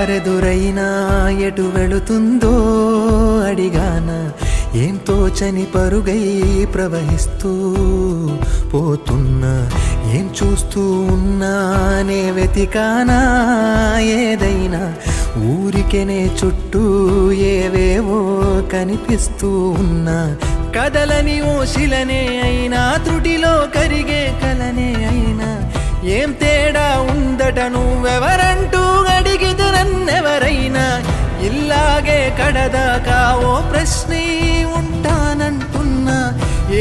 దారెదురైనా ఎటు వెళుతుందో అడిగాన ఏం తోచని పరుగై ప్రవహిస్తూ పోతున్నా ఏం చూస్తూ ఉన్నానే వెతికానా ఏదైనా ఊరికెనే చుట్టూ ఏవేవో కనిపిస్తూ ఉన్నా కదలని ఓ శిలనే అయినా త్రుటిలో కరిగే కలనే అయినా ఏం తేడా ఉందట నువ్వెవరంటూ అడిగితే నన్నెవరైనా ఇల్లాగే కడదాకా ఓ ప్రశ్నే ఉంటానంటున్నా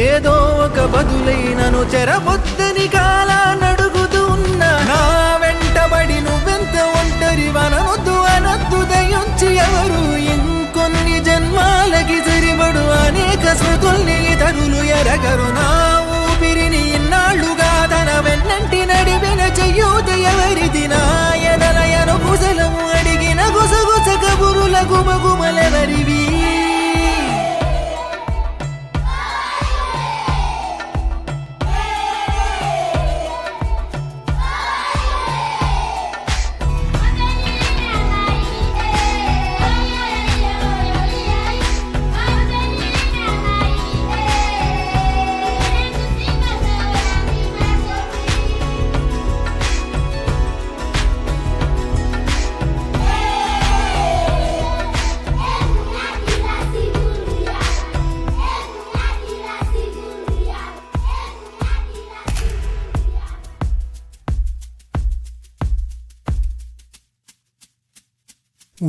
ఏదో ఒక బదులైనను చెరబొద్దని కాలానడుగుతూ ఉన్నా నా వెంటబడి నువ్వెంత ఒంటరి వనొద్దు అనొద్దు దయుంచి ఎవరు ఇంకొన్ని జన్మాలకి సరిపడు అనేక స్మృతుల్ని ఇతరులు ఎరగరు నా ఊపిరిని ఇన్నాళ్లుగా తన వెన్నంటి నడిపిన చెయ్యూత ఎవరిది నాయనలయను కుశలము అడిగిన గుసగుస కబురుల గుమగుమలెవరివి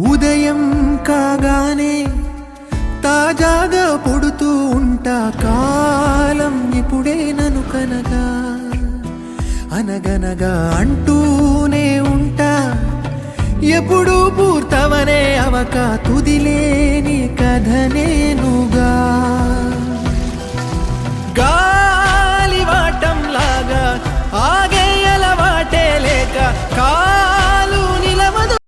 ఉదయం కాగానే తాజాగా పుడుతూ ఉంటా కాలం ఇప్పుడే నన్ను కనగా అనగనగా అంటూనే ఉంటా ఎప్పుడు పూర్తవనే అవక తుదిలేని కథ నేనుగా